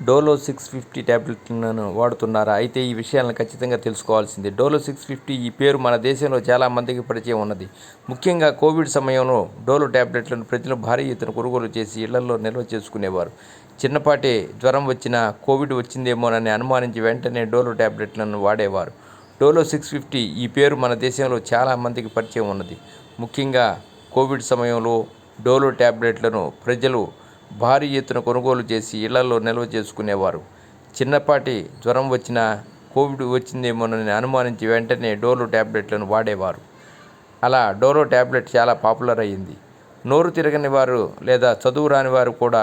డోలో 650 ట్యాబ్లెట్లను వాడుతున్నారా? అయితే ఈ విషయాలను ఖచ్చితంగా తెలుసుకోవాల్సిందే. డోలో 650 ఈ పేరు మన దేశంలో చాలామందికి పరిచయం ఉన్నది. ముఖ్యంగా కోవిడ్ సమయంలో డోలో ట్యాబ్లెట్లను ప్రజలు భారీ ఎత్తున కొనుగోలు చేసి ఇళ్లల్లో నిల్వ చేసుకునేవారు. చిన్నపాటి జ్వరం వచ్చినా కోవిడ్ వచ్చిందేమోనని అనుమానించి వెంటనే డోలో ట్యాబ్లెట్లను వాడేవారు. డోలో 650 ఈ పేరు మన దేశంలో చాలామందికి పరిచయం ఉన్నది. ముఖ్యంగా కోవిడ్ సమయంలో డోలో ట్యాబ్లెట్లను ప్రజలు భారీ ఎత్తున కొనుగోలు చేసి ఇళ్లలో నిల్వ చేసుకునేవారు. చిన్నపాటి జ్వరం వచ్చినా కోవిడ్ వచ్చిందేమోనని అనుమానించి వెంటనే డోలో ట్యాబ్లెట్లను వాడేవారు. అలా డోలో ట్యాబ్లెట్ చాలా పాపులర్ అయ్యింది. నోరు తిరగని వారు లేదా చదువు రాని వారు కూడా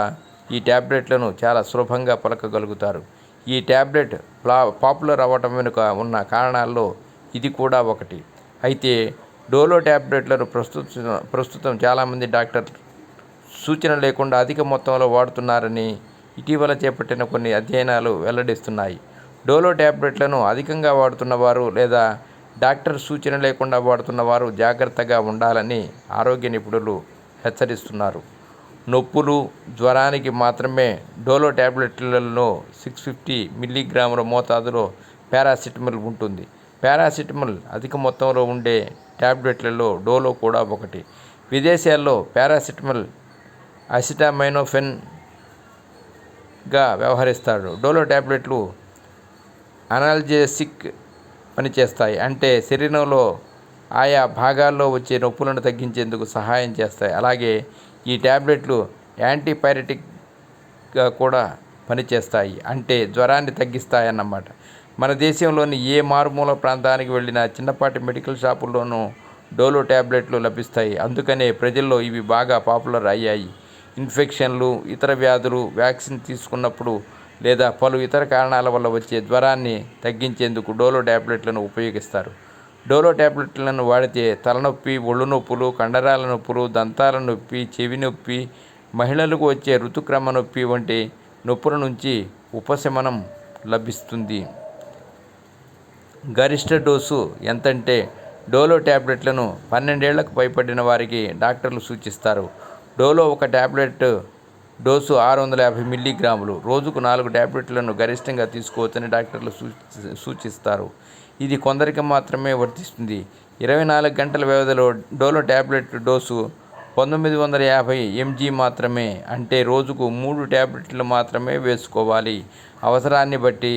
ఈ ట్యాబ్లెట్లను చాలా సులభంగా పలకగలుగుతారు. ఈ ట్యాబ్లెట్ పాపులర్ అవ్వటం వెనుక ఉన్న కారణాల్లో ఇది కూడా ఒకటి. అయితే డోలో ట్యాబ్లెట్లను ప్రస్తుతం చాలామంది డాక్టర్ సూచన లేకుండా అధిక మొత్తంలో వాడుతున్నారని ఇటీవల చేపట్టిన కొన్ని అధ్యయనాలు వెల్లడిస్తున్నాయి. డోలో ట్యాబ్లెట్లను అధికంగా వాడుతున్నవారు లేదా డాక్టర్ సూచన లేకుండా వాడుతున్నవారు జాగ్రత్తగా ఉండాలని ఆరోగ్య నిపుణులు హెచ్చరిస్తున్నారు. నొప్పులు, జ్వరానికి మాత్రమే డోలో ట్యాబ్లెట్లలో 650 మిల్లీగ్రాముల మోతాదులో పారాసిటమాల్ ఉంటుంది. పారాసిటమాల్ అధిక మొత్తంలో ఉండే ట్యాబ్లెట్లలో డోలో కూడా ఒకటి. విదేశాల్లో పారాసిటమాల్ అసిటామినోఫెన్గా వ్యవహరిస్తాడు. డోలో ట్యాబ్లెట్లు అనాల్జెసిక్ పనిచేస్తాయి, అంటే శరీరంలో ఆయా భాగాల్లో వచ్చే నొప్పులను తగ్గించేందుకు సహాయం చేస్తాయి. అలాగే ఈ ట్యాబ్లెట్లు యాంటీపైరెటిక్గా కూడా పనిచేస్తాయి, అంటే జ్వరాన్ని తగ్గిస్తాయన్నమాట. మన దేశంలోని ఏ మారుమూల ప్రాంతానికి వెళ్ళినా చిన్నపాటి మెడికల్ షాపుల్లోనూ డోలో ట్యాబ్లెట్లు లభిస్తాయి. అందుకనే ప్రజల్లో ఇవి బాగా పాపులర్ అయ్యాయి. ఇన్ఫెక్షన్లు, ఇతర వ్యాధులు, వ్యాక్సిన్ తీసుకున్నప్పుడు లేదా పలు ఇతర కారణాల వల్ల వచ్చే జ్వరాన్ని తగ్గించేందుకు డోలో ట్యాబ్లెట్లను ఉపయోగిస్తారు. డోలో ట్యాబ్లెట్లను వాడితే తలనొప్పి, ఒళ్ళు నొప్పులు, కండరాల నొప్పులు, దంతాల నొప్పి, చెవి నొప్పి, మహిళలకు వచ్చే ఋతుక్రమ నొప్పి వంటి నొప్పుల నుంచి ఉపశమనం లభిస్తుంది. గరిష్ట డోసు ఎంతంటే డోలో ట్యాబ్లెట్లను 12 ఏళ్లకు పైబడిన వారికి డాక్టర్లు సూచిస్తారు. డోలో ఒక ట్యాబ్లెట్ డోసు 650 మిల్లీగ్రాములు. రోజుకు 4 ట్యాబ్లెట్లను గరిష్టంగా తీసుకోవచ్చని డాక్టర్లు సూచిస్తారు. ఇది కొందరికి మాత్రమే వర్తిస్తుంది. 24 గంటల వ్యవధిలో డోలో ట్యాబ్లెట్ డోసు 1950 mg మాత్రమే, అంటే రోజుకు 3 ట్యాబ్లెట్లు మాత్రమే వేసుకోవాలి. అవసరాన్ని బట్టి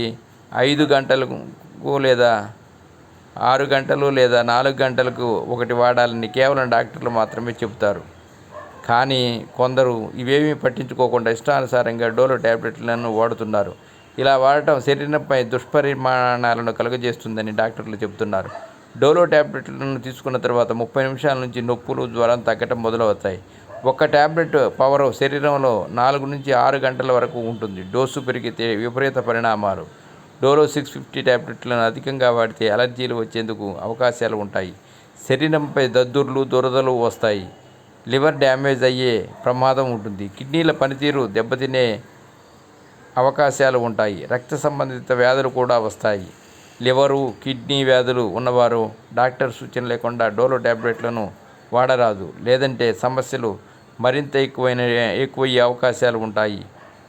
5 గంటలకు లేదా 6 గంటలు లేదా 4 గంటలకు ఒకటి వాడాలని కేవలం డాక్టర్లు మాత్రమే చెబుతారు. కానీ కొందరు ఇవేమీ పట్టించుకోకుండా ఇష్టానుసారంగా డోలో ట్యాబ్లెట్లను వాడుతున్నారు. ఇలా వాడటం శరీరంపై దుష్పరిణామాలను కలుగజేస్తుందని డాక్టర్లు చెబుతున్నారు. డోలో ట్యాబ్లెట్లను తీసుకున్న తర్వాత 30 నిమిషాల నుంచి నొప్పులు, జ్వరం తగ్గటం మొదలవుతాయి. ఒక్క ట్యాబ్లెట్ పవర్ శరీరంలో 4 నుంచి 6 గంటల వరకు ఉంటుంది. డోసు పెరిగితే విపరీత పరిణామాలు. డోలో 650 ట్యాబ్లెట్లను అధికంగా వాడితే అలర్జీలు వచ్చేందుకు అవకాశాలు ఉంటాయి. శరీరంపై దద్దుర్లు, దురదలు వస్తాయి. లివర్ డ్యామేజ్ అయ్యే ప్రమాదం ఉంటుంది. కిడ్నీల పనితీరు దెబ్బతినే అవకాశాలు ఉంటాయి. రక్త సంబంధిత వ్యాధులు కూడా వస్తాయి. లివరు, కిడ్నీ వ్యాధులు ఉన్నవారు డాక్టర్ సూచన లేకుండా డోలో ట్యాబ్లెట్లను వాడరాదు. లేదంటే సమస్యలు మరింత ఎక్కువయ్యే అవకాశాలు ఉంటాయి.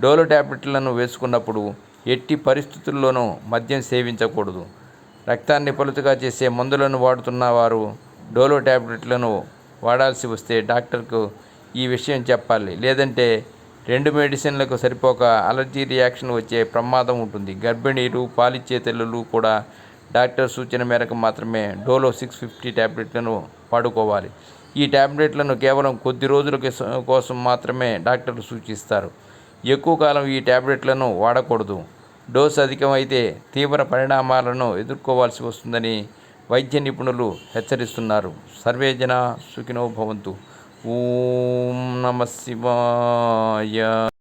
డోలో ట్యాబ్లెట్లను వేసుకున్నప్పుడు ఎట్టి పరిస్థితుల్లోనూ మద్యం సేవించకూడదు. రక్తాన్ని పలుచగా చేసే మందులను వాడుతున్న వారు డోలో ట్యాబ్లెట్లను వాడాల్సి వస్తే డాక్టర్కు ఈ విషయం చెప్పాలి. లేదంటే 2 మెడిసిన్లకు సరిపోక అలర్జీ రియాక్షన్ వచ్చే ప్రమాదం ఉంటుంది. గర్భిణీలు, పాలిచ్చే తల్లులు కూడా డాక్టర్ సూచన మేరకు మాత్రమే డోలో 650 ట్యాబ్లెట్లను వాడుకోవాలి. ఈ ట్యాబ్లెట్లను కేవలం కొద్ది రోజుల కోసం మాత్రమే డాక్టర్లు సూచిస్తారు. ఎక్కువ కాలం ఈ ట్యాబ్లెట్లను వాడకూడదు. డోసు అధికమైతే తీవ్ర పరిణామాలను ఎదుర్కోవాల్సి వస్తుందని వైద్య నిపుణులు హెచ్చరిస్తున్నారు. సర్వే జనా సుఖినో భవంతు. ఓం నమః శివాయ.